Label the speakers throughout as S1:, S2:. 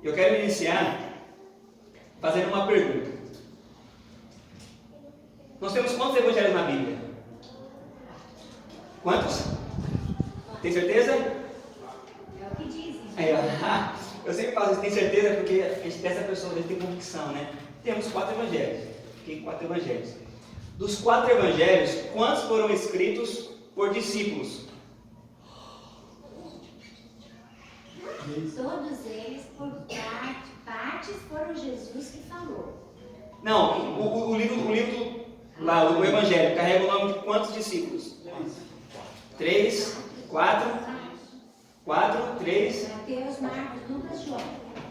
S1: Eu quero iniciar fazendo uma pergunta. Nós temos quantos evangelhos na Bíblia? Quantos? Tem certeza?
S2: É o que dizem.
S1: Eu sempre falo isso, tem certeza, porque a gente testa a pessoa, a gente tem convicção, né? Temos 4 evangelhos. Tem 4 evangelhos. Dos 4 evangelhos, quantos foram escritos por discípulos?
S2: Todos eles, por partes, foram Jesus que falou.
S1: Não, o livro lá, o evangelho, carrega o nome de quantos discípulos? 3, 4, 3.
S2: Mateus, Marcos, Lucas, João.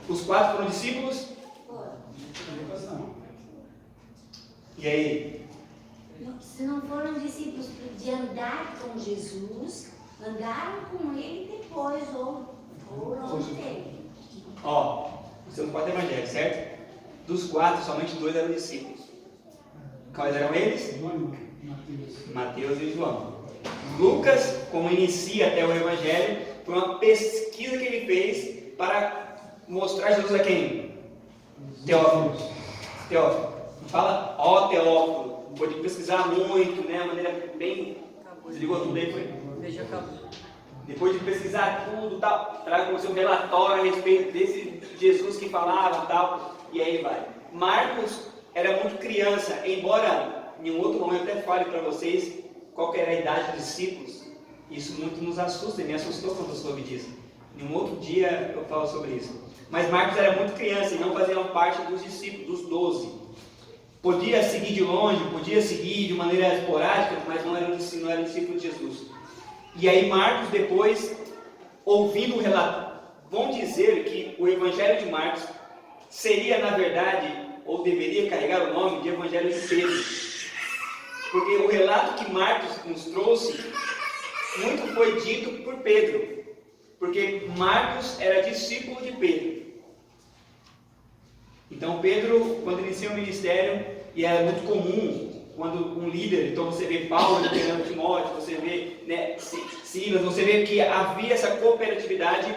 S1: Os 4 foram discípulos?
S2: Foram.
S1: E aí?
S2: Se não foram discípulos de andar com Jesus, andaram com ele depois, ou longe dele.
S1: Ó, são 4 evangelhos, certo? Dos 4, somente 2 eram discípulos. Quais eram eles? Mateus e João. Lucas, como inicia até o evangelho, foi uma pesquisa que ele fez para mostrar Jesus a quem? Teófilo. Não fala, ó Teófilo. Pode pesquisar muito, né? De maneira bem. Desligou tudo aí, foi? Depois de pesquisar tudo, tal, traga com o seu relatório a respeito desse Jesus que falava, tal, e aí vai. Marcos era muito criança, embora em um outro momento eu até fale para vocês qual que era a idade dos discípulos. Isso muito nos assusta, e me assustou quando eu soube disso. Em um outro dia eu falo sobre isso. Mas Marcos era muito criança e não fazia parte dos discípulos, dos 12. Podia seguir de longe, podia seguir de maneira esporádica, mas não era discípulo de Jesus. E aí Marcos depois, ouvindo o relato, vão dizer que o Evangelho de Marcos seria, na verdade, ou deveria carregar o nome de Evangelho de Pedro. Porque o relato que Marcos nos trouxe, muito foi dito por Pedro. Porque Marcos era discípulo de Pedro. Então Pedro, quando inicia o ministério, e era muito comum, quando um líder, então você vê Paulo liderando Timóteo, você vê, né, Silas, você vê que havia essa cooperatividade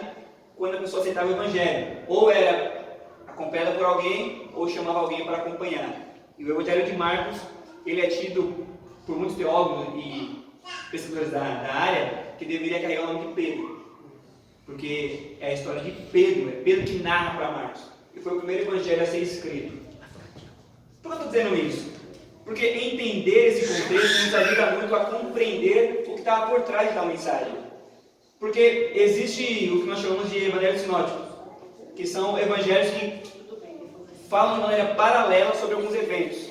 S1: quando a pessoa aceitava o Evangelho. Ou era acompanhada por alguém, ou chamava alguém para acompanhar. E o Evangelho de Marcos, ele é tido por muitos teólogos e pesquisadores da área, que deveria carregar o nome de Pedro. Porque é a história de Pedro, é Pedro que narra para Marcos. E foi o primeiro evangelho a ser escrito. Por que eu estou dizendo isso? Porque entender esse contexto nos ajuda muito a compreender o que estava por trás da mensagem. Porque existe o que nós chamamos de evangelhos sinóticos, que são evangelhos que falam de maneira paralela sobre alguns eventos,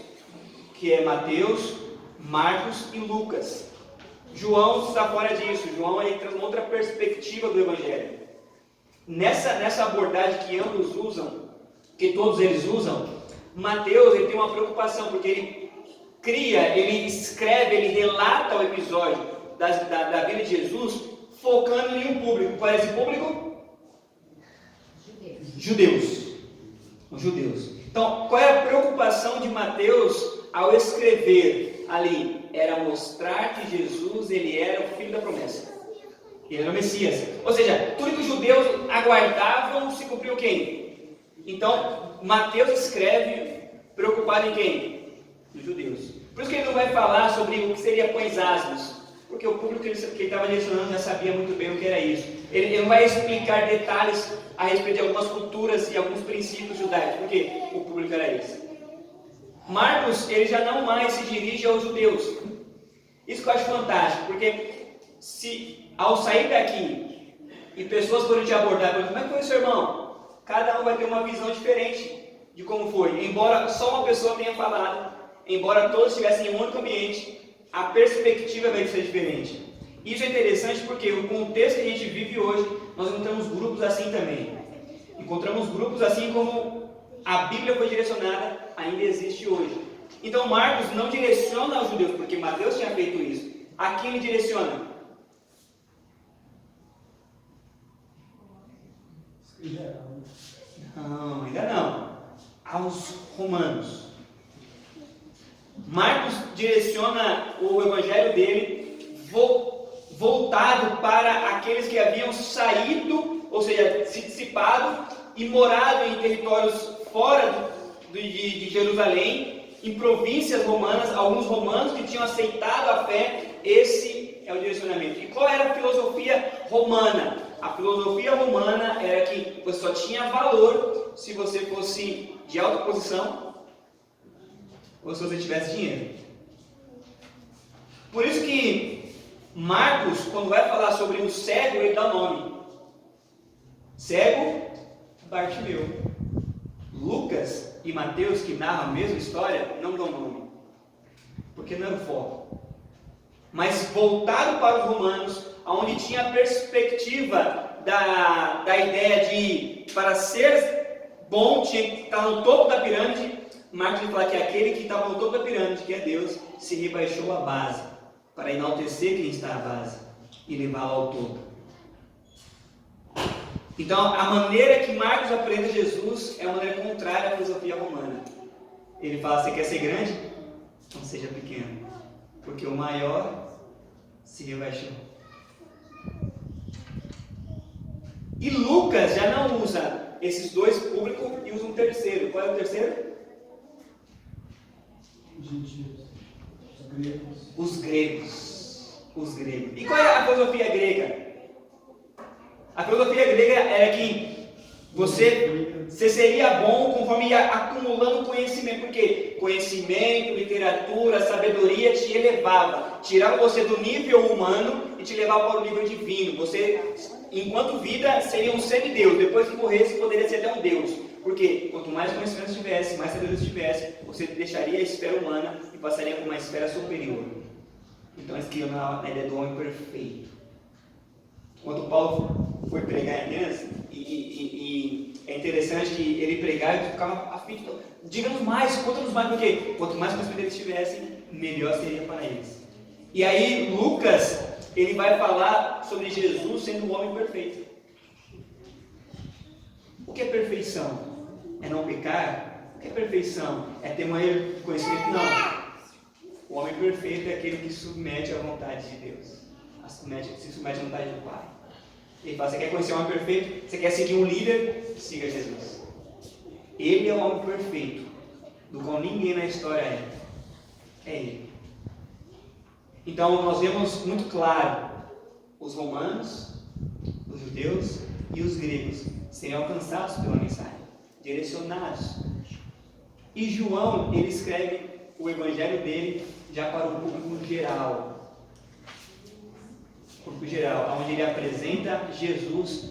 S1: que é Mateus, Marcos e Lucas. João está fora disso. João traz uma outra perspectiva do evangelho. Nessa abordagem que ambos usam, que todos eles usam, Mateus ele tem uma preocupação, porque ele cria, ele escreve, ele relata o episódio da vida de Jesus, focando em um público. Qual é esse público? Judeus. Os judeus. Então, qual é a preocupação de Mateus ao escrever ali? Era mostrar que Jesus ele era o filho da promessa. Ele era o Messias. Ou seja, tudo que os judeus aguardavam se cumpriu quem? Então, Mateus escreve preocupado em quem? Os judeus. Por isso que ele não vai falar sobre o que seria pães asmos, porque o público que ele estava direcionando já sabia muito bem o que era isso. Ele não vai explicar detalhes a respeito de algumas culturas e alguns princípios judaicos, porque o público era esse. Marcos, ele já não mais se dirige aos judeus. Isso que eu acho fantástico, porque se ao sair daqui e pessoas forem te abordar, como é que foi seu irmão? Cada um vai ter uma visão diferente de como foi. Embora só uma pessoa tenha falado, embora todos estivessem em um único ambiente, a perspectiva vai ser diferente. Isso é interessante porque o contexto que a gente vive hoje, nós encontramos grupos assim também. Encontramos grupos assim como a Bíblia foi direcionada, ainda existe hoje. Então Marcos não direciona aos judeus, porque Mateus tinha feito isso. A quem ele direciona? Não, ainda não. Aos romanos. Marcos direciona o evangelho dele voltado para aqueles que haviam saído, ou seja, se dissipado e morado em territórios fora de Jerusalém, em províncias romanas, alguns romanos que tinham aceitado a fé. Esse é o direcionamento. E qual era a filosofia romana? A filosofia romana era que você só tinha valor se você fosse de alta posição ou se você tivesse dinheiro. Por isso que Marcos, quando vai falar sobre o cego, ele dá nome. Cego, Bartimeu. Lucas e Mateus, que narram a mesma história, não dão nome, porque não era o foco. Mas voltado para os romanos, onde tinha a perspectiva da ideia de, para ser bom, tinha que estar no topo da pirâmide. Marcos vai falar que aquele que estava no topo da pirâmide, que é Deus, se rebaixou à base, para enaltecer quem está à base e levá-lo ao topo. Então, a maneira que Marcos aprende Jesus é a maneira contrária à filosofia romana. Ele fala: você quer ser grande? Então seja pequeno, porque o maior se rebaixou. E Lucas já não usa esses dois públicos e usa um terceiro. Qual é o terceiro?
S3: Os gentios, os gregos.
S1: Os gregos. Os gregos. E qual é a filosofia grega? A filosofia grega era que você seria bom conforme ia acumulando conhecimento. Por quê? Conhecimento, literatura, sabedoria te elevava. Tirava você do nível humano e te levava para o nível divino. Você, enquanto vida, seria um semideus. Depois que morresse, poderia ser até um deus. Porque quanto mais conhecimento tivesse, mais sabedoria tivesse, você deixaria a esfera humana e passaria para uma esfera superior. Então eles criam a ideia do homem perfeito. Quando Paulo foi pregar em Atenas, e é interessante que ele pregava e ficava aflito. Diga-nos mais, conta-nos mais, porque quanto mais conhecimento eles tivessem, melhor seria para eles. E aí Lucas, ele vai falar sobre Jesus sendo um homem perfeito. O que é perfeição? É não pecar? O que é perfeição? É ter maior conhecimento? Não. O homem perfeito é aquele que submete à vontade de Deus. Se submete à vontade do Pai. Ele fala: você quer conhecer o homem perfeito? Você quer seguir um líder? Siga Jesus. Ele é o homem perfeito, do qual ninguém na história é. É ele. Então nós vemos muito claro os romanos, os judeus e os gregos serem alcançados pela mensagem, direcionados. E João, ele escreve o evangelho dele já para o público geral. Onde ele apresenta Jesus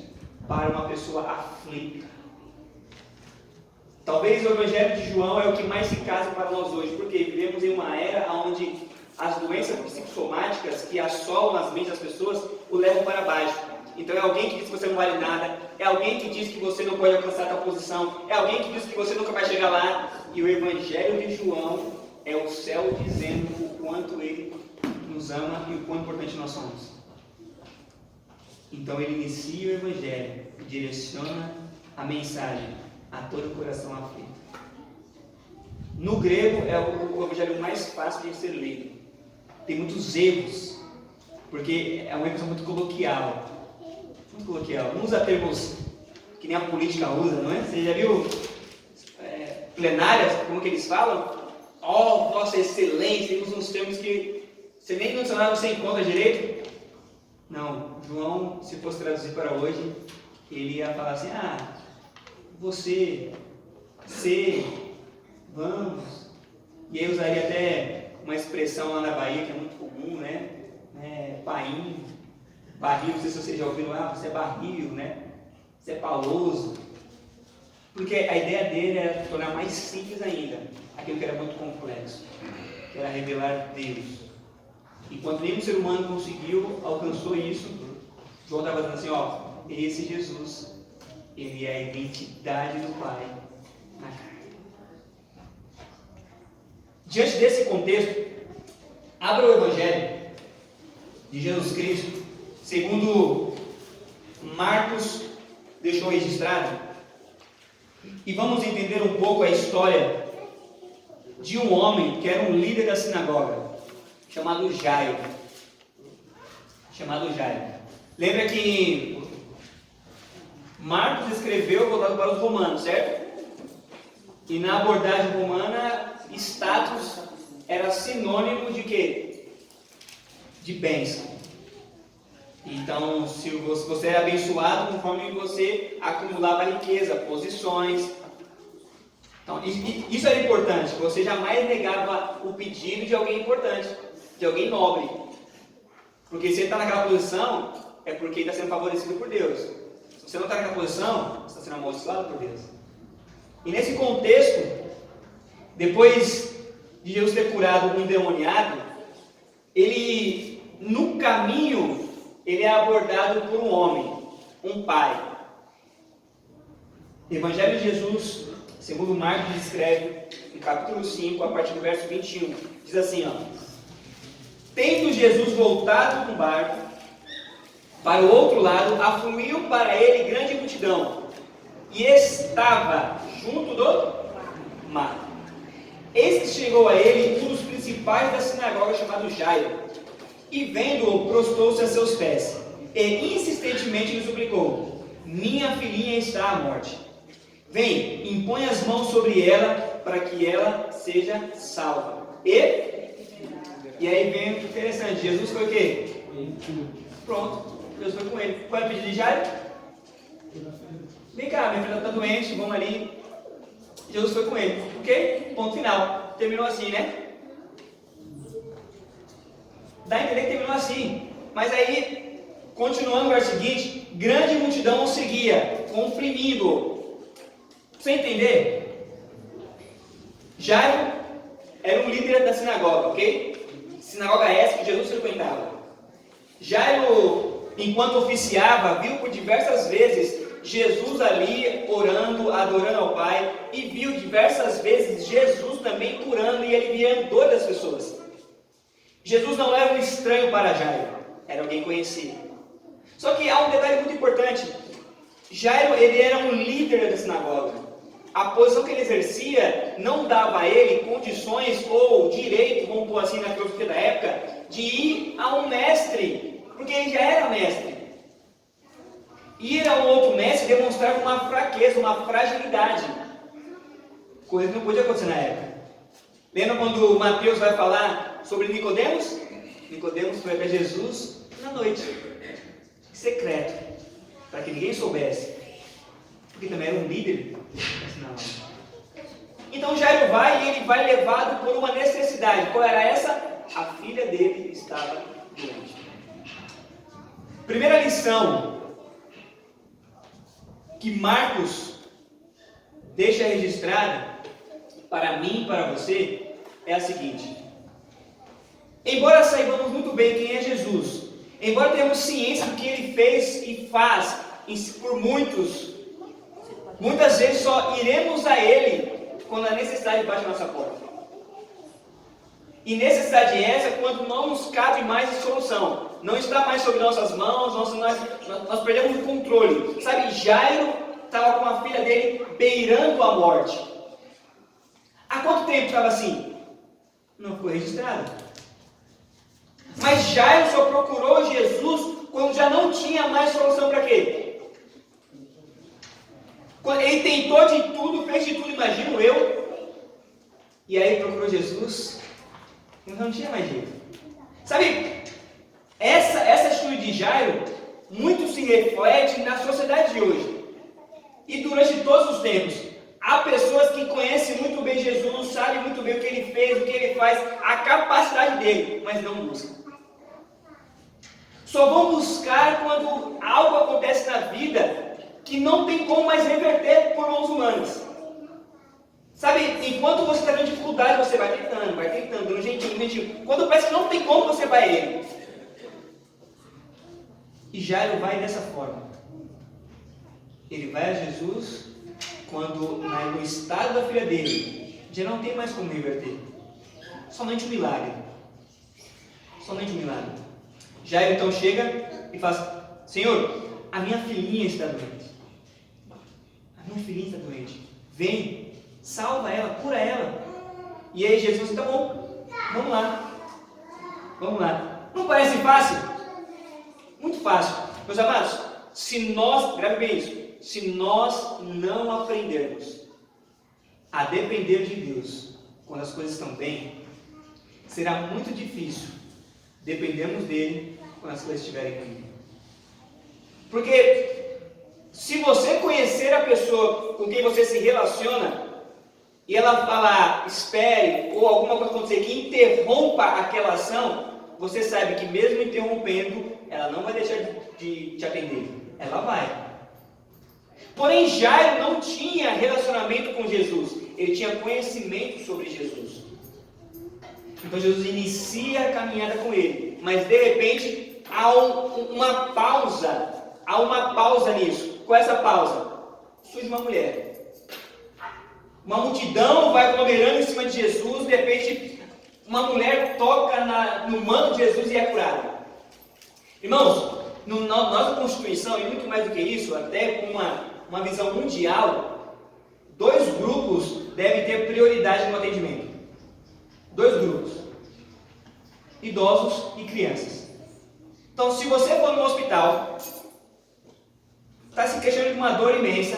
S1: para uma pessoa aflita. Talvez o evangelho de João é o que mais se casa para nós hoje, porque vivemos em uma era onde as doenças psicossomáticas que assolam as mentes das pessoas o levam para baixo. Então é alguém que diz que você não vale nada, é alguém que diz que você não pode alcançar tal posição, é alguém que diz que você nunca vai chegar lá. E o evangelho de João é o céu dizendo o quanto ele nos ama e o quão importante nós somos. Então ele inicia o evangelho e direciona a mensagem a todo o coração aflito. No grego é o evangelho mais fácil de ser lido. Tem muitos erros, porque é uma expressão muito coloquial. Muito coloquial. Não usa termos que nem a política usa, não é? Você já viu plenárias, como que eles falam? Oh, Vossa Excelência, eles usam uns termos que você nem no dicionário você encontra direito. Não, João, se fosse traduzir para hoje, ele ia falar assim: você, vamos. E aí usaria até uma expressão lá na Bahia que é muito comum, né? Paim, barril, não sei se vocês já ouviram, você é barril, né? Você é paloso. Porque a ideia dele era tornar mais simples ainda aquilo que era muito complexo, que era revelar Deus. Enquanto nenhum ser humano conseguiu, alcançou isso, João estava dizendo assim: esse Jesus, ele é a identidade do Pai na carne. Diante desse contexto, abra o Evangelho de Jesus Cristo, segundo Marcos deixou registrado, e vamos entender um pouco a história de um homem que era um líder da sinagoga, chamado Jairo. Lembra que Marcos escreveu voltado para os romanos, certo? E na abordagem romana, status era sinônimo de quê? De bênção. Então, se você era abençoado conforme você acumulava riqueza, posições. Então, isso era importante. Você jamais negava o pedido de alguém importante, de alguém nobre. Porque se ele está naquela posição, é porque ele está sendo favorecido por Deus. Se você não está naquela posição, você está sendo amaldiçoado por Deus. E nesse contexto, depois de Jesus ter curado um endemoniado, ele, no caminho, ele é abordado por um homem, um pai. O Evangelho de Jesus, segundo Marcos descreve, no capítulo 5, a partir do verso 21, diz assim, tendo Jesus voltado com o barco para o outro lado, afluiu para ele grande multidão, e estava junto do mar. Eis que chegou a ele um dos principais da sinagoga, chamado Jairo, e vendo-o, prostrou-se a seus pés, e insistentemente lhe suplicou: minha filhinha está à morte. Vem, impõe as mãos sobre ela, para que ela seja salva. E aí vem o interessante, Jesus foi o quê? Pronto, Jesus foi com ele. Qual é o pedido de Jairo? Vem cá, minha filha está doente, vamos ali. Jesus foi com ele, ok? Ponto final. Terminou assim, né? Dá a entender que terminou assim. Mas aí, continuando no verso seguinte, grande multidão o seguia, comprimindo-o. Você entender? Jairo era um líder da sinagoga, ok? Sinagoga essa que Jesus frequentava. Jairo, enquanto oficiava, viu por diversas vezes Jesus ali orando, adorando ao Pai, e viu diversas vezes Jesus também curando e aliviando dor das pessoas. Jesus não era um estranho para Jairo, era alguém conhecido. Só que há um detalhe muito importante. Jairo, ele era um líder da sinagoga. A posição que ele exercia não dava a ele condições ou direito, vamos pôr assim na filosofia da época, de ir a um mestre, porque ele já era mestre. Ir a um outro mestre demonstrava uma fraqueza, uma fragilidade, coisa que não podia acontecer na época. Lembra quando Mateus vai falar sobre Nicodemos? Nicodemos foi até Jesus na noite, secreto, para que ninguém soubesse, porque também era um líder. Então Jairo vai e ele vai levado por uma necessidade. Qual era essa? A filha dele estava doente. Primeira lição que Marcos deixa registrada para mim e para você é a seguinte: embora saibamos muito bem quem é Jesus, embora tenhamos ciência do que ele fez e faz por muitas vezes só iremos a ele quando a necessidade bate na nossa porta. E necessidade essa quando não nos cabe mais a solução. Não está mais sob nossas mãos, nós perdemos o controle. Sabe, Jairo estava com a filha dele beirando a morte. Há quanto tempo estava assim? Não foi registrado. Mas Jairo só procurou Jesus quando já não tinha mais solução para quê? Quando ele tentou de tudo, fez de tudo, imagino eu. E aí procurou Jesus, mas não tinha mais jeito. Sabe, essa atitude de Jairo muito se reflete na sociedade de hoje. E durante todos os tempos. Há pessoas que conhecem muito bem Jesus, sabem muito bem o que ele fez, o que ele faz, a capacidade dele, mas não buscam. Só vão buscar quando algo acontece na vida que não tem como mais reverter por mãos humanas. Sabe, enquanto você está tendo dificuldade, você vai tentando, dando um jeitinho. Quando parece que não tem como, você vai a ele. E Jairo vai dessa forma. Ele vai a Jesus quando no estado da filha dele já não tem mais como reverter. Somente um milagre. Somente um milagre. Jairo então chega e fala: Senhor, a minha filhinha está doente. A minha filhinha está doente. Vem, salva ela, cura ela. E aí Jesus diz: tá bom, vamos lá. Vamos lá. Não parece fácil? Muito fácil. Meus amados, se nós, grave bem isso, se nós não aprendermos a depender de Deus quando as coisas estão bem, será muito difícil dependermos dele quando as coisas estiverem ruins. Porque se você conhecer a pessoa com quem você se relaciona e ela falar, espere, ou alguma coisa acontecer que interrompa aquela ação, você sabe que mesmo interrompendo, ela não vai deixar de te atender. Ela vai. Porém, Jairo não tinha relacionamento com Jesus. Ele tinha conhecimento sobre Jesus. Então Jesus inicia a caminhada com ele. Mas de repente há uma pausa. Há uma pausa nisso. Qual é essa pausa? Surge uma mulher. Uma multidão vai aglomerando em cima de Jesus. De repente uma mulher toca no manto de Jesus e é curada. Irmãos, nossa Constituição, e muito mais do que isso, até com uma visão mundial, 2 grupos devem ter prioridade no atendimento. 2 grupos: idosos e crianças. Então, se você for no hospital, está se queixando de uma dor imensa,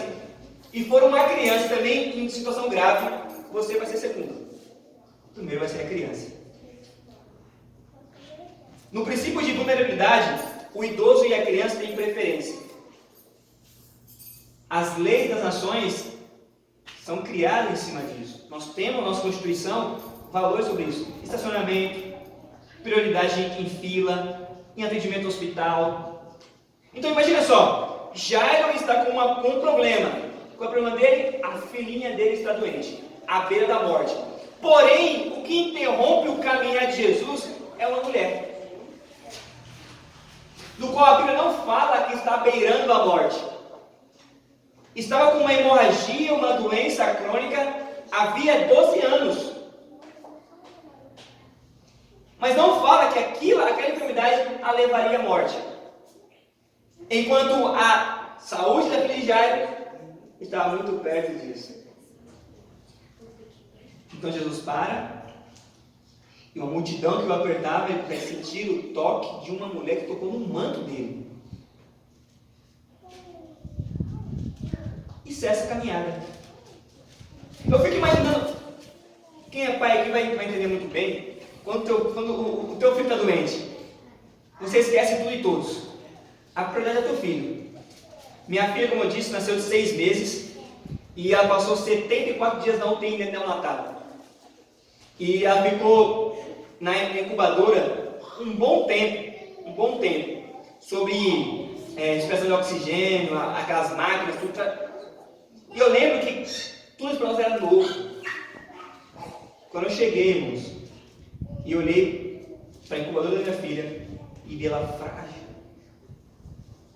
S1: e for uma criança também em situação grave, você vai ser segundo. Primeiro vai ser a criança. No princípio de vulnerabilidade, o idoso e a criança têm preferência. As leis das nações são criadas em cima disso. Nós temos na nossa Constituição valores sobre isso. Estacionamento, prioridade em fila, em atendimento ao hospital. Então imagina só, Jairo está com um problema. Qual é o problema dele? A filhinha dele está doente, à beira da morte. Porém, o que interrompe o caminhar de Jesus é uma mulher, do qual a Bíblia não fala que está beirando a morte. Estava com uma hemorragia, uma doença crônica, havia 12 anos. Mas não fala que aquela enfermidade a levaria à morte. Enquanto a saúde da filha de Jairo estava muito perto disso. Então Jesus para, e uma multidão que o apertava, ele vai sentir o toque de uma mulher que tocou no manto dele. E cessa a caminhada. Eu fico imaginando, quem é pai aqui vai entender muito bem, quando o teu filho está doente, você esquece tudo e todos. A prioridade é teu filho. Minha filha, como eu disse, nasceu de 6 meses, e ela passou 74 dias na UTI neonatal. E ela ficou na incubadora um bom tempo, sobre dispersão de oxigênio, aquelas máquinas, tudo. E eu lembro que tudo isso para nós era novo. Quando eu cheguei, irmãos, e olhei para a incubadora da minha filha e vi ela frágil,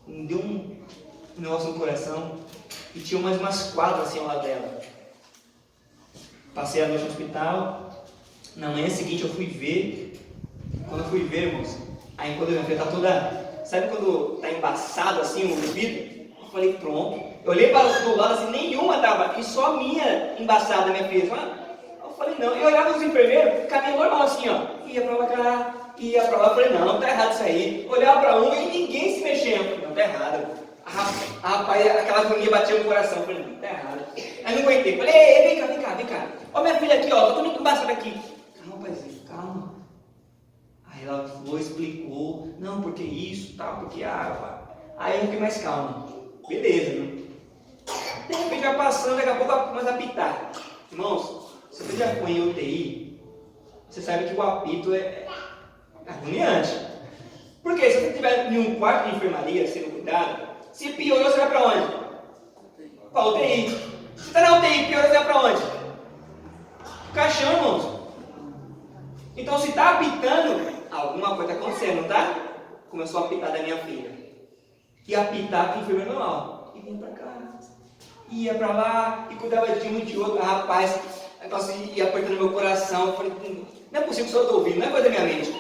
S1: me deu um negócio no coração, e tinha mais umas 4 assim ao lado dela. Passei a noite no hospital. Na manhã seguinte eu fui ver. Quando eu fui ver, irmãos, a incubadora da minha filha está toda, sabe quando está embaçado assim o vidro? Eu falei, pronto. Eu olhei para o lado assim, nenhuma estava, e só a minha embaçada, minha filha. Eu falei, não. Eu olhava os enfermeiros, caminho normal assim, ó. Ia para cá, ia para lá. Eu falei, não, tá errado isso aí. Olhava para um e ninguém se mexendo. Eu falei, não, tá errado. Rapaz, aquela agonia batia no coração. Eu falei, não, tá errado. Aí não aguentei. Falei, ei, vem cá. Ó minha filha aqui, ó, tô muito embaçada aqui. Calma, paizinho, calma. Aí ela falou, explicou, não, porque isso, tal, porque água. Aí eu fiquei mais calmo. Beleza, né? De repente vai passando, daqui a pouco começa a apitar. Irmãos, se você já foi em UTI, você sabe que o apito é agoniante. Porque se você estiver em um quarto de enfermaria sendo cuidado, se piorou, você vai para onde? Para UTI. Se está na UTI, piorou, você vai para onde? Caixão, irmãos. Então, se está apitando, alguma coisa está acontecendo, não está? Começou a apitar da minha filha. E apitar com o enfermeiro normal. E vinha para cá. Ia para lá, e cuidava de um e de outro. Rapaz, ia apertando meu coração. Eu falei, não é possível que eu estou ouvindo, não é coisa da minha mente.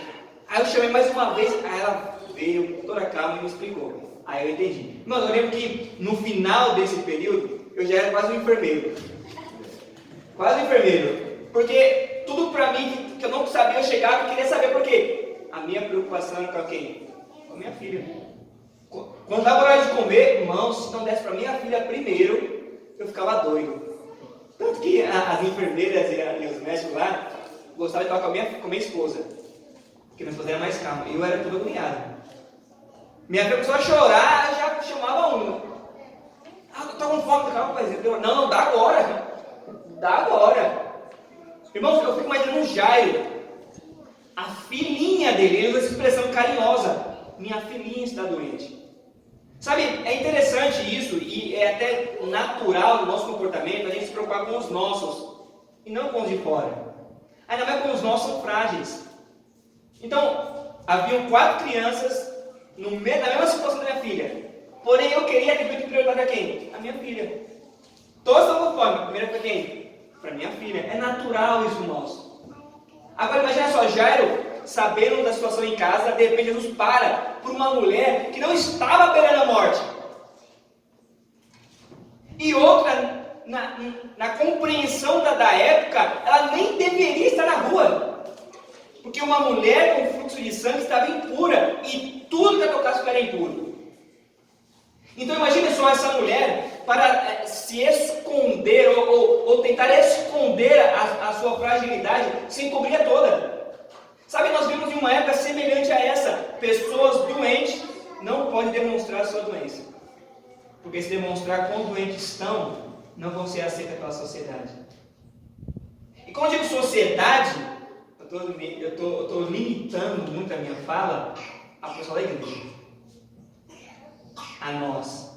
S1: Aí eu chamei mais uma vez, aí ela veio com toda a calma e me explicou. Aí eu entendi. Mas eu lembro que no final desse período, eu já era quase um enfermeiro. Quase um enfermeiro. Porque tudo para mim que eu não sabia, eu chegava e queria saber por quê. A minha preocupação era com quem? Com a minha filha. Com Quando dava hora de comer, irmãos, se não desse para minha filha primeiro, eu ficava doido. Tanto que as enfermeiras e os médicos lá gostavam de falar com a minha esposa. Porque minha esposa era mais calma. E eu era todo agoniado. Minha filha começou a chorar, já chamava uma. Ah, eu tô com fome, calma, pai. Não, dá agora. Dá agora. Irmãos, eu fico imaginando Jairo. A filhinha dele, ele usa essa expressão carinhosa. Minha filhinha está doente. Sabe, é interessante isso e é até natural no nosso comportamento a gente se preocupar com os nossos e não com os de fora. Ainda mais com os nossos são frágeis. Então, haviam 4 crianças na mesma situação da minha filha. Porém, eu queria atribuir prioridade a quem? A minha filha. Todos estão com fome. Primeiro para quem? Para minha filha. É natural isso nosso. Agora imagina só, Jairo, sabendo da situação em casa, de repente Jesus para por uma mulher que não estava beirando a morte. E outra, na compreensão da época, ela nem deveria estar na rua. Porque uma mulher com fluxo de sangue estava impura e tudo que a tocasse era impuro. Então imagine só essa mulher para se esconder ou tentar esconder a sua fragilidade, se encobria toda. Sabe, nós vimos em uma época semelhante a essa, pessoas doentes não podem demonstrar a sua doença. Porque se demonstrar quão doentes estão, não vão ser aceitas pela sociedade. E quando eu digo sociedade, eu estou limitando muito a minha fala ao pessoal da igreja. A nós.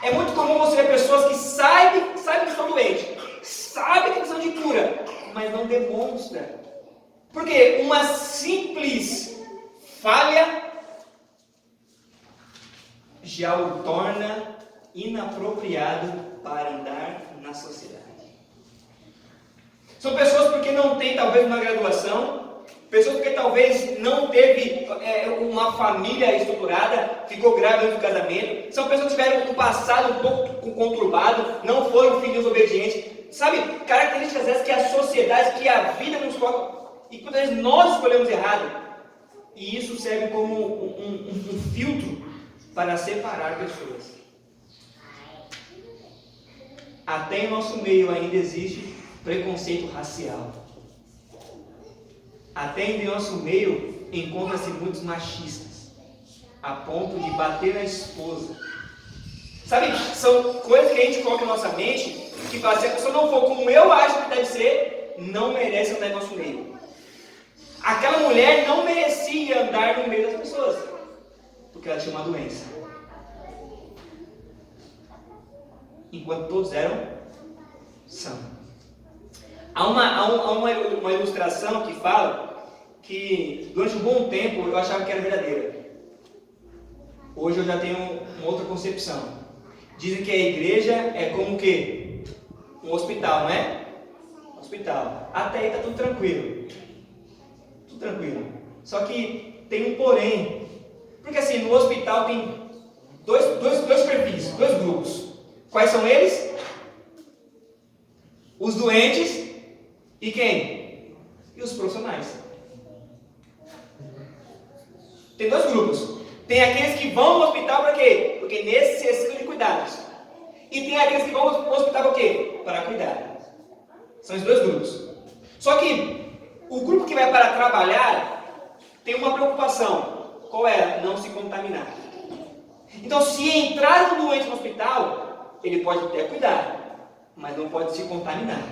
S1: É muito comum você ver pessoas que sabem que estão doentes, sabem que precisam de cura, mas não demonstram. Porque uma simples falha já o torna inapropriado para andar na sociedade. São pessoas porque não têm talvez uma graduação, pessoas porque talvez não teve uma família estruturada, ficou grávida antes do casamento, são pessoas que tiveram um passado um pouco conturbado, não foram filhos obedientes. Sabe, características essas que a sociedade, que a vida nos coloca. E quando vezes nós escolhemos errado, e isso serve como um filtro para separar pessoas. Até em nosso meio ainda existe preconceito racial. Até em nosso meio encontra-se muitos machistas, a ponto de bater na esposa. Sabe, são coisas que a gente coloca na nossa mente, que fala, se a pessoa não for como eu acho que deve ser, não merece andar em nosso meio. Aquela mulher não merecia andar no meio das pessoas, porque ela tinha uma doença. Enquanto todos eram sãos. Há uma ilustração que fala que durante um bom tempo eu achava que era verdadeira. Hoje eu já tenho uma outra concepção. Dizem que a igreja é como o quê? Um hospital, não é? Um hospital. Até aí está tudo tranquilo. Tranquilo. Só que tem um porém. Porque assim, no hospital tem dois perfis, 2 grupos. Quais são eles? Os doentes e quem? E os profissionais. Tem 2 grupos. Tem aqueles que vão no hospital para quê? Porque necessitam de cuidados. E tem aqueles que vão no hospital para quê? Para cuidar. São os 2 grupos. Só que o grupo que vai para trabalhar tem uma preocupação. Qual é? Não se contaminar. Então, se entrar um doente no hospital, ele pode até cuidar, mas não pode se contaminar.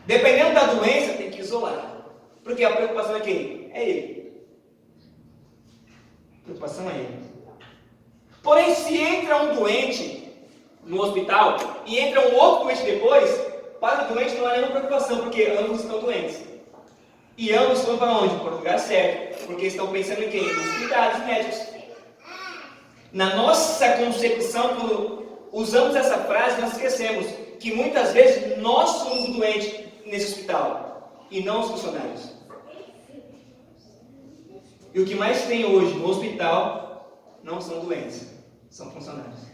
S1: Dependendo da doença, tem que isolar. Porque a preocupação é quem? É ele. A preocupação é ele. Porém, se entra um doente no hospital e entra um outro doente depois, para o doente não há nenhuma preocupação, porque ambos estão doentes. E ambos estão para onde? Para o lugar certo. Porque estão pensando em quem? Nos cuidados médicos. Na nossa concepção, quando usamos essa frase, nós esquecemos que muitas vezes nós somos o doente nesse hospital e não os funcionários. E o que mais tem hoje no hospital não são doentes, são funcionários.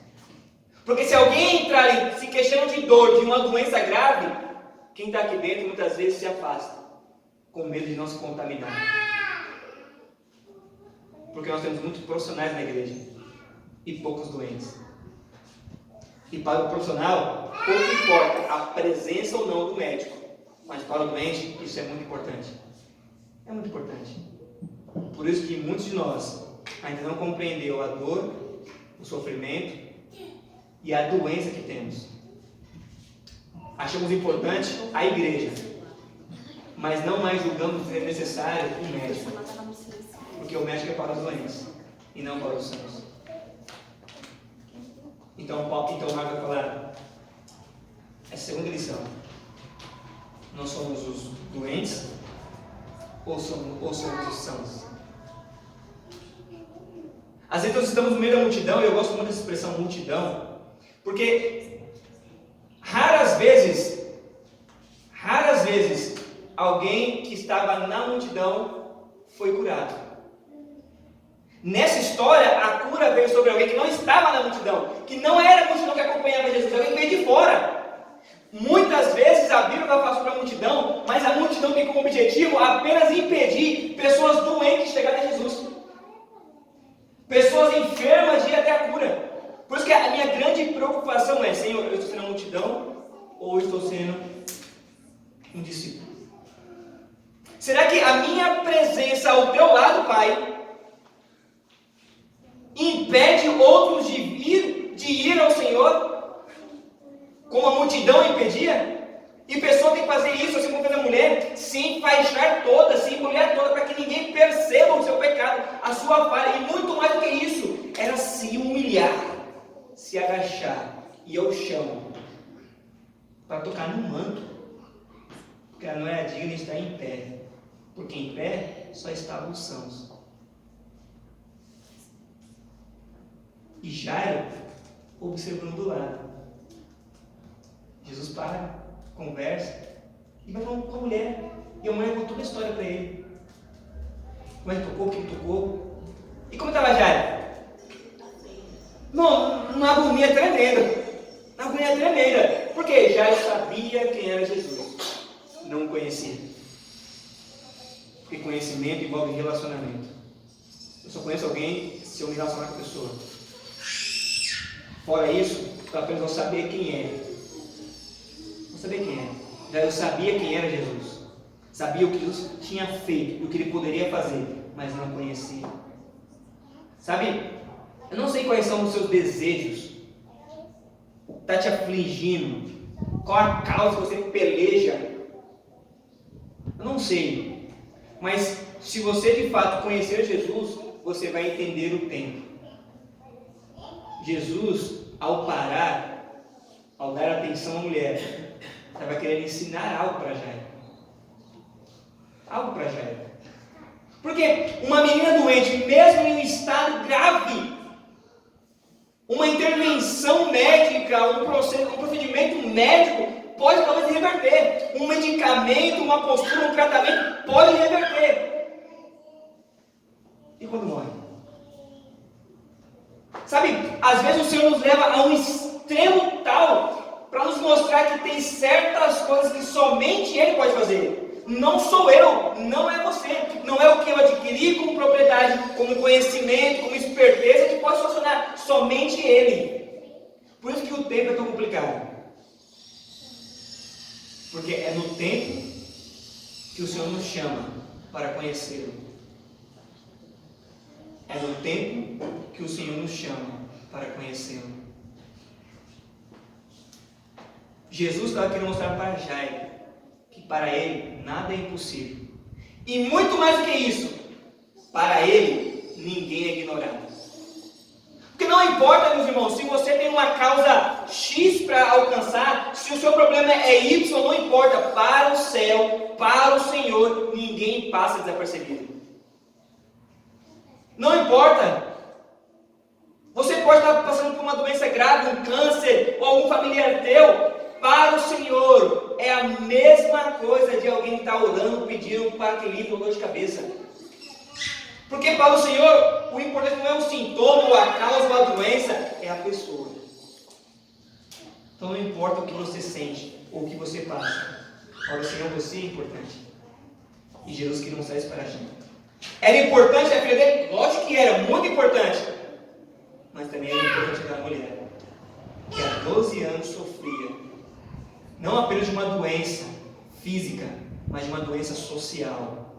S1: Porque se alguém entrar se queixando de dor, de uma doença grave, quem está aqui dentro muitas vezes se afasta, com medo de não se contaminar. Porque nós temos muitos profissionais na igreja. e poucos doentes. E para o profissional, pouco importa a presença ou não do médico. Mas para o doente, isso é muito importante. É muito importante. Por isso que muitos de nós ainda não compreendeu a dor, o sofrimento e a doença que temos. Achamos importante a igreja, mas não mais julgamos ser necessário um médico. Porque o médico é para os doentes e não para os sãos. Então o Marcos vai falar essa segunda lição. Nós somos os doentes ou somos os sãos? Às vezes nós estamos no meio da multidão, e eu gosto muito dessa expressão multidão, porque raras vezes, alguém que estava na multidão foi curado. Nessa história, a cura veio sobre alguém que não estava na multidão, que não era a multidão que acompanhava Jesus, alguém veio de fora. Muitas vezes a Bíblia vai falar sobre a multidão, mas a multidão tem como objetivo apenas impedir pessoas doentes de chegarem a Jesus. Pessoas enfermas de ir até a cura. Por isso que a minha grande preocupação é: Senhor, eu estou sendo a multidão ou eu estou sendo um discípulo? Será que a minha presença ao teu lado, Pai, impede outros de ir ao Senhor, como a multidão impedia? E pessoa tem que fazer isso, assim como fez a mulher, se enfaixar toda, se embrulhar toda, para que ninguém perceba o seu pecado, a sua falha. E muito mais do que isso, era se humilhar, se agachar, ir ao chão, para tocar no manto, porque ela não era digna de estar em pé, porque em pé só estavam os sãos. E Jairo observando do lado. Jesus para, conversa, e vai falando com a mulher. E a mulher contou toda a história para ele. Como ele tocou, o que ele tocou. E como estava Jairo? Uma agonia tremenda. Uma agonia tremenda. Porque Jairo sabia quem era Jesus. Não o conhecia. Porque conhecimento envolve relacionamento. Eu só conheço alguém se eu me relacionar com a pessoa. Fora isso, eu apenas vou saber quem é. Não saber quem é. Já eu sabia quem era Jesus. Sabia o que Jesus tinha feito, o que ele poderia fazer, mas não conhecia. Sabe, eu não sei quais são os seus desejos, o que está te afligindo, qual a causa que você peleja. Eu não sei. Mas se você de fato conhecer Jesus, você vai entender o tempo. Jesus, ao parar, ao dar atenção à mulher, estava querendo ensinar algo para Jairo. Algo para Jairo. Porque uma menina doente, mesmo em um estado grave, uma intervenção médica, um procedimento médico pode talvez reverter. Um medicamento, uma postura, um tratamento pode reverter. E quando morre? Sabe, às vezes o Senhor nos leva a um extremo tal para nos mostrar que tem certas coisas que somente Ele pode fazer. Não sou eu, não é você, não é o que eu adquiri como propriedade, como conhecimento, como esperteza que pode funcionar. Somente Ele. Por isso que o tempo é tão complicado. Porque é no tempo que o Senhor nos chama para conhecê-lo. É no tempo que o Senhor nos chama para conhecê-lo. Jesus estava querendo mostrar para Jairo que para ele nada é impossível. E muito mais do que isso, para ele ninguém é ignorado. Porque não importa, meus irmãos, se você tem uma causa X para alcançar, se o seu problema é Y, não importa. Para o céu, para o Senhor, ninguém passa desapercebido. Não importa. Você pode estar passando por uma doença grave, um câncer, ou algum familiar teu. Para o Senhor, é a mesma coisa de alguém que está orando, pedindo para que livre ou dor de cabeça. Porque para o Senhor, o importante não é o sintoma, ou a causa, ou a doença, é a pessoa. Então não importa o que você sente, ou o que você passa. Para o Senhor, você é importante. E Jesus queria mostrar isso para a gente. Era importante a filha dele? Lógico que era, muito importante. mas também é importante aquela mulher, que há 12 anos sofria, não apenas de uma doença física, mas de uma doença social.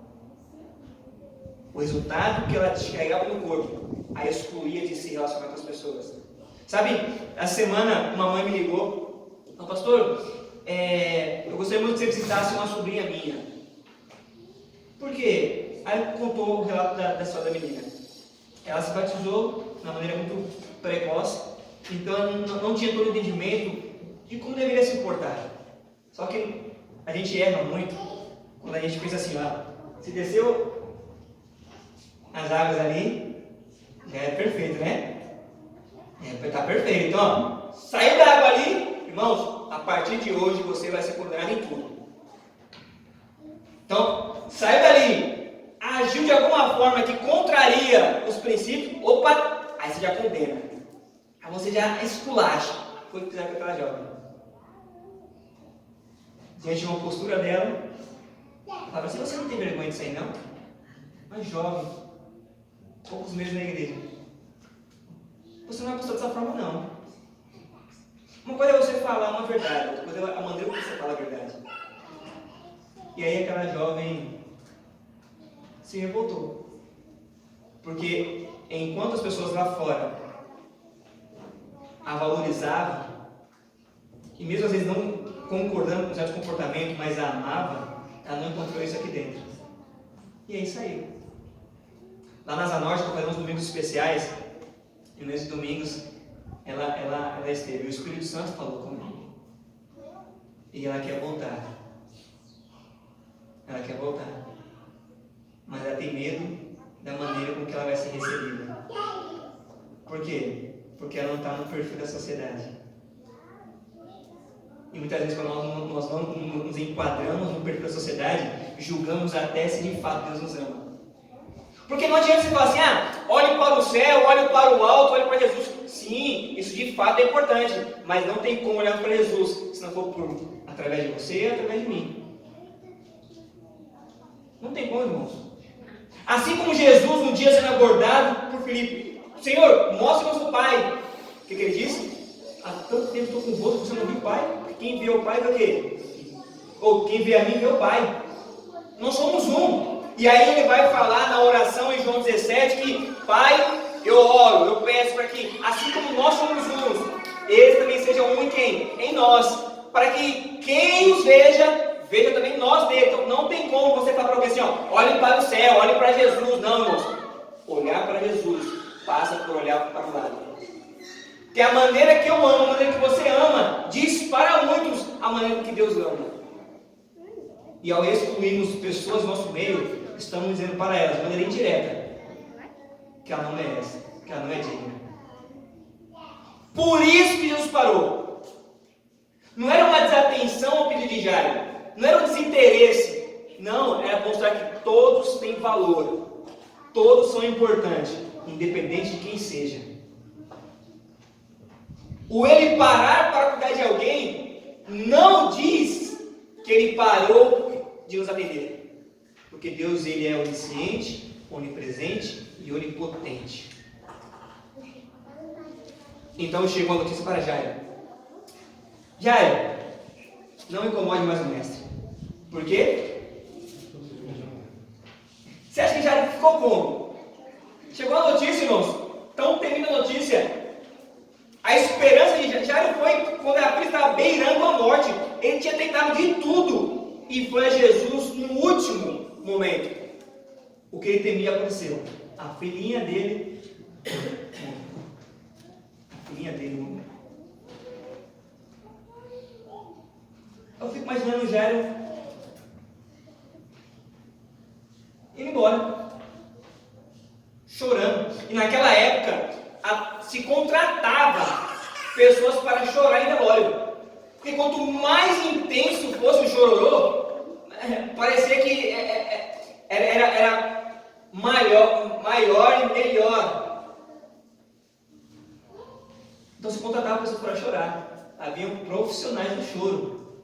S1: O resultado que ela descarregava no corpo a excluía de se relacionar com as pessoas. Sabe, essa semana uma mãe me ligou, pastor, eu gostaria muito que você visitasse uma sobrinha minha. Por quê? Aí contou o relato da história da menina. Ela se batizou de uma maneira muito precoce, então não tinha todo o entendimento de como deveria se comportar. Só que a gente erra muito quando a gente pensa assim, se desceu as águas ali, já é perfeito, né? Está perfeito. Então, saiu da água ali, irmãos, a partir de hoje você vai ser condenado em tudo. Então, saiu dali, agiu de alguma forma que contraria os princípios, aí você já condena. Aí você já esculacha. Foi o que fizeram com aquela jovem. Diante de uma postura dela, falava assim, você não tem vergonha disso aí não? Mas jovem, poucos meses na igreja. Você não é postura dessa forma não. Uma coisa é você falar uma verdade, outra coisa é a maneira que você fala a verdade. E aí aquela jovem se revoltou. Porque enquanto as pessoas lá fora a valorizavam, e mesmo às vezes não concordando com certo comportamento, mas a amava, ela não encontrou isso aqui dentro. E aí saiu. Lá na Asa Norte, fazendo uns domingos especiais, e nesses domingos ela esteve. O Espírito Santo falou comigo. E ela quer voltar. Ela quer voltar. Mas ela tem medo da maneira com que ela vai ser recebida. Por quê? Porque ela não está no perfil da sociedade. E muitas vezes, quando nós não nos enquadramos no perfil da sociedade, julgamos até se de fato Deus nos ama. Porque não adianta você falar assim, olhe para o céu, olhe para o alto, olhe para Jesus. Sim, isso de fato é importante, mas não tem como olhar para Jesus se não for através de você e através de mim. Não tem como, irmãos. Assim como Jesus, um dia sendo abordado por Filipe, Senhor, mostra-nos o Pai. O que ele disse? Há tanto tempo estou convosco, você não viu o Pai? Quem vê o Pai vê o quê? Ou quem vê a mim vê o Pai. Nós somos um. E aí ele vai falar na oração em João 17 que, Pai, eu oro, eu peço para que, assim como nós somos uns, eles também sejam um em quem? Em nós. Para que quem os veja, veja também nós nele. Então não tem como você falar para alguém assim, olhe para o céu, olhe para Jesus. Não, irmãos. Olhar para Jesus passa por olhar para o lado. Que a maneira que eu amo, a maneira que você ama, diz para muitos a maneira que Deus ama. E ao excluirmos pessoas do nosso meio, estamos dizendo para elas, de maneira indireta, que ela não merece, que ela não é digna. Por isso que Jesus parou. Não era uma desatenção ao pedido de Jairo, não era um desinteresse, não, era mostrar que todos têm valor, todos são importantes, independente de quem seja. O ele parar para cuidar de alguém não diz que ele parou de nos atender. Porque Deus, ele é onisciente, onipresente e onipotente. Então chegou a notícia para Jairo. Jairo, não incomode mais o mestre. Por quê? Você acha que Jairo ficou como? Chegou a notícia, irmãos. Então termina a notícia. A esperança de Jairo foi quando a filha estava beirando a morte. Ele tinha tentado de tudo. E foi a Jesus no último momento. O que ele temia aconteceu. A filhinha dele morreu. Eu fico imaginando o Jairo indo embora, chorando. E naquela época se contratava pessoas para chorar em velório. Porque quanto mais intenso fosse o chororô, parecia que era maior e melhor. Então se contratava pessoas para chorar. Haviam profissionais do choro,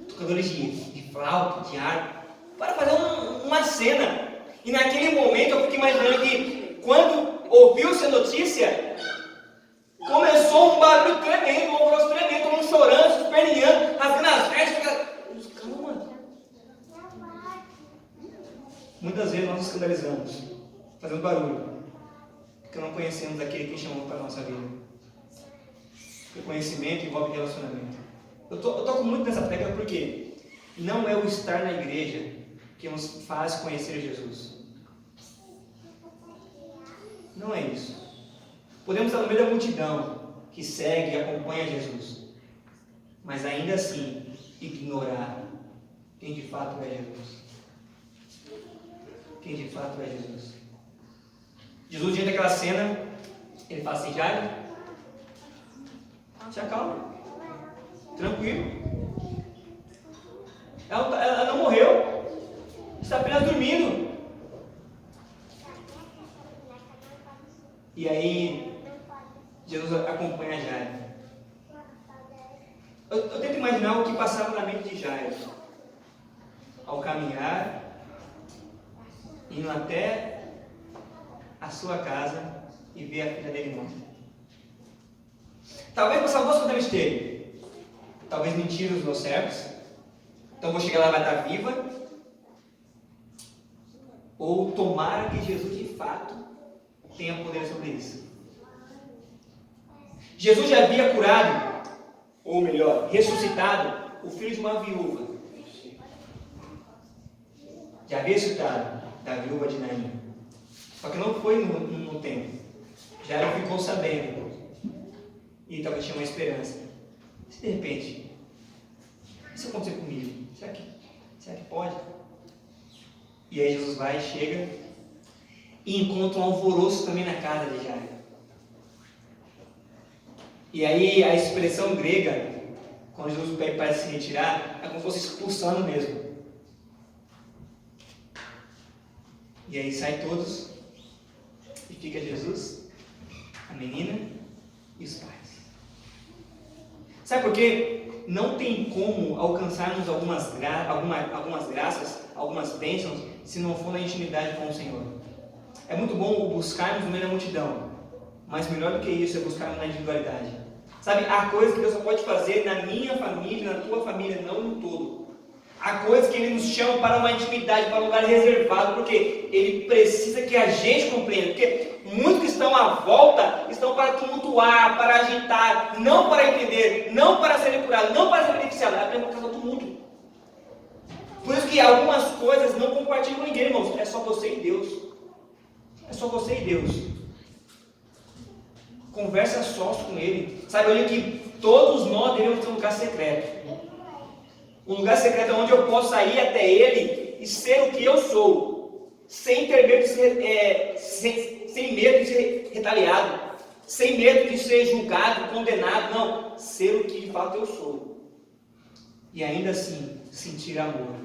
S1: tocadores de flauta, de harpa, para fazer uma cena. E naquele momento eu fico imaginando que quando ouviu-se a notícia, começou um barulho tremendo, um alvoroço tremendo, todo mundo chorando, se esperneando, rasgando as vestes. Calma. Muitas vezes nós nos escandalizamos, fazendo barulho, porque não conhecemos aquele que chamou para a nossa vida. Porque conhecimento envolve relacionamento. Eu toco muito nessa tecla porque não é o estar na igreja que nos faz conhecer Jesus. Não é isso. Podemos estar no meio da multidão que segue e acompanha Jesus, mas ainda assim ignorar quem de fato é Jesus. Quem de fato é Jesus. Jesus, diante daquela cena, ele fala assim: Jairo, se acalma, tranquilo. Ela não morreu, está apenas dormindo. E aí, Jesus acompanha Jairo. Eu tento imaginar o que passava na mente de Jairo ao caminhar, indo até a sua casa e ver a filha dele morta. Talvez passava duas coisas na mente dele. Talvez mentir os meus servos, então vou chegar lá e vai estar viva. Ou tomara que Jesus de fato tenha poder sobre isso. Jesus já havia curado, ou melhor, ressuscitado o filho de uma viúva. Já havia ressuscitado da viúva de Naim. Só que não foi no tempo. Já ela ficou sabendo. E talvez tinha uma esperança. Se de repente, isso acontecer comigo, será que pode? E aí Jesus vai, chega e encontra um alvoroço também na casa de Jairo. E aí a expressão grega, quando Jesus pede para se retirar, é como se fosse expulsando mesmo. E aí saem todos e fica Jesus, a menina e os pais. Sabe por quê? Não tem como alcançarmos algumas graças, algumas bênçãos, se não for na intimidade com o Senhor. É muito bom buscarmos no meio da multidão, mas melhor do que isso é buscarmos na individualidade. Sabe, há coisas que Deus só pode fazer na minha família, na tua família, não no todo. Há coisas que Ele nos chama para uma intimidade, para um lugar reservado, porque Ele precisa que a gente compreenda. Porque muitos que estão à volta estão para tumultuar, para agitar, não para entender, não para serem curados, não para serem beneficiados, é apenas por causa do tumulto. Por isso que algumas coisas não compartilham com ninguém, irmãos. É só você e Deus. É só você e Deus. Conversa sós com Ele. Sabe, olha que todos nós devemos ter um lugar secreto. Um lugar secreto onde eu posso ir até Ele e ser o que eu sou, sem ter medo de ser, sem medo de ser retaliado, sem medo de ser julgado, condenado. Não, ser o que de fato eu sou. E ainda assim, sentir amor.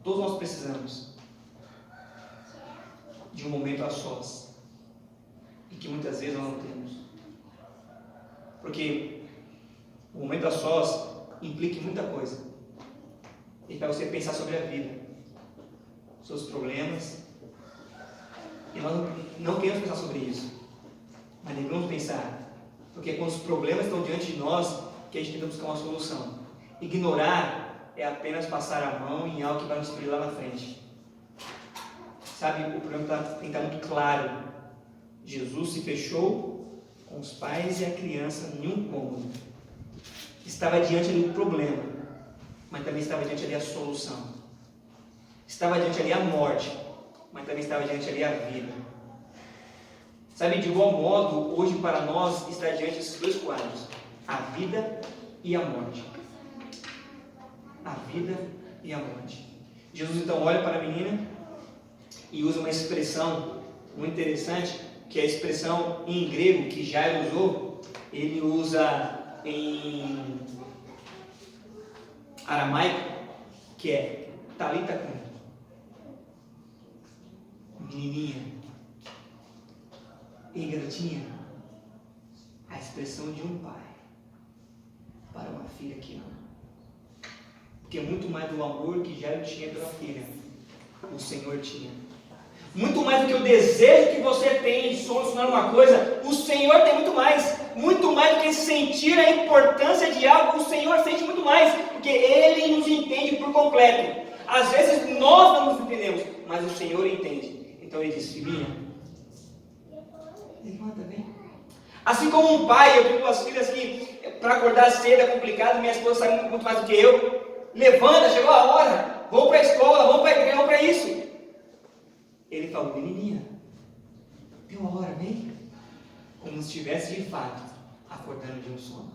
S1: Todos nós precisamos de um momento a sós, e que muitas vezes nós não temos. Porque o momento a sós implica em muita coisa. E para você pensar sobre a vida, seus problemas. E nós não queremos pensar sobre isso, mas devemos pensar, porque quando os problemas estão diante de nós, que a gente tenta buscar uma solução. Ignorar é apenas passar a mão em algo que vai nos ferir lá na frente. Sabe, o problema tem que estar muito claro. Jesus se fechou com os pais e a criança em um cômodo. Estava diante ali o problema, mas também estava diante ali a solução. Estava diante ali a morte, mas também estava diante ali a vida. Sabe, de igual modo, hoje para nós está diante desses dois quadros: a vida e a morte. A vida e a morte. Jesus então olha para a menina e usa uma expressão muito interessante, que é a expressão em grego que Jairo usou. Ele usa em aramaico, que é Talita cum, menininha, e garotinha, a expressão de um pai para uma filha que ama. Porque muito mais do amor que Jairo tinha pela filha, o Senhor tinha. Muito mais do que o desejo que você tem de solucionar uma coisa, o Senhor tem muito mais. Muito mais do que sentir a importância de algo, o Senhor sente muito mais, porque Ele nos entende por completo. Às vezes nós não nos entendemos, mas o Senhor entende. Então Ele diz: filhinha, levanta, vem. Assim como um pai, eu tenho duas filhas que para acordar cedo é complicado, minha esposa sabe muito mais do que eu. Levanta, chegou a hora, vamos para a escola, vamos para a igreja, vamos para isso. Ele falou: menininha, deu a hora, vem. Como se estivesse de fato acordando de um sono.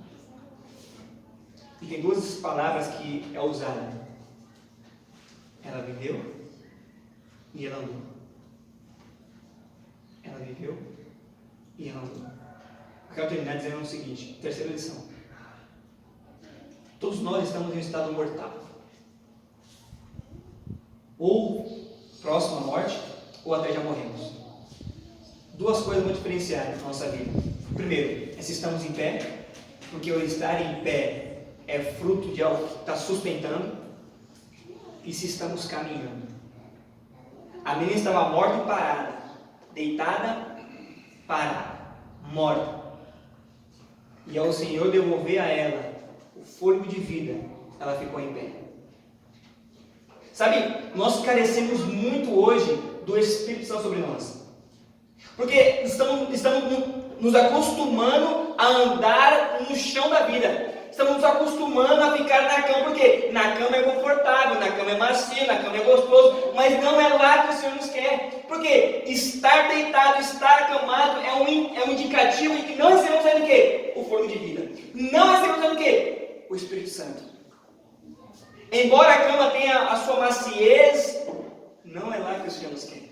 S1: E tem duas palavras que é usada: ela viveu e ela andou. Ela viveu e ela andou. Eu quero terminar dizendo o seguinte: terceira lição. Todos nós estamos em um estado mortal, ou próximo à morte, ou até já morremos. Duas coisas vão diferenciar na nossa vida. Primeiro, é se estamos em pé, porque o estar em pé é fruto de algo que está sustentando, e se estamos caminhando. A menina estava morta e parada, deitada, parada, morta. E ao Senhor devolver a ela o fôlego de vida, ela ficou em pé. Sabe, nós carecemos muito hoje do Espírito Santo sobre nós. Porque estamos nos acostumando a andar no chão da vida. Estamos nos acostumando a ficar na cama, porque na cama é confortável, na cama é macio, na cama é gostoso, mas não é lá que o Senhor nos quer. Porque estar deitado, estar acamado é um indicativo de que não recebemos ainda o quê? O fôlego de vida. Não recebemos ainda o quê? O Espírito Santo. Embora a cama tenha a sua maciez, não é lá que o Senhor nos quer.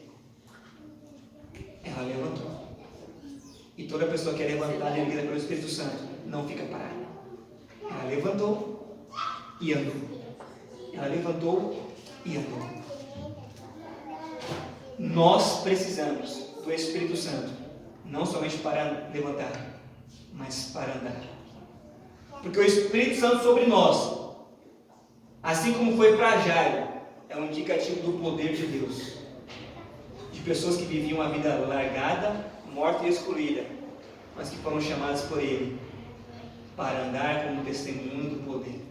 S1: Ela levantou. E toda pessoa que é levantada e erguida pelo Espírito Santo não fica parada. Ela levantou e andou. Ela levantou e andou. Nós precisamos do Espírito Santo, não somente para levantar, mas para andar. Porque o Espírito Santo sobre nós, assim como foi para Jairo, é um indicativo do poder de Deus. De pessoas que viviam a vida largada, morta e excluída, mas que foram chamadas por Ele para andar como testemunho do poder,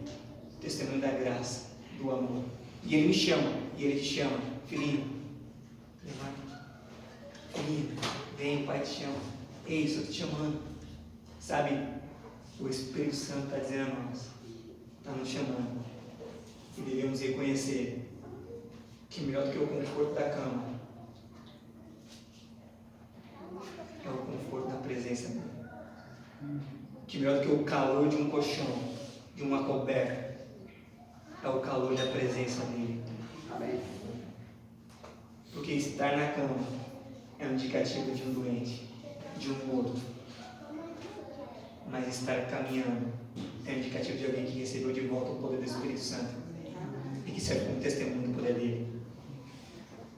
S1: testemunho da graça, do amor. E Ele me chama, e Ele te chama: filhinho, levanta, filhinho, vem, o Pai te chama. Ei, estou te chamando. Sabe, o Espírito Santo está dizendo a nós, está nos chamando, e devemos reconhecer que melhor do que o conforto da cama é o conforto da presença dele. Que melhor do que o calor de um colchão, de uma coberta, é o calor da presença dele. Amém? Porque estar na cama é um indicativo de um doente, de um morto. Mas estar caminhando é um indicativo de alguém que recebeu de volta o poder do Espírito Santo e que serve como testemunho do poder dele.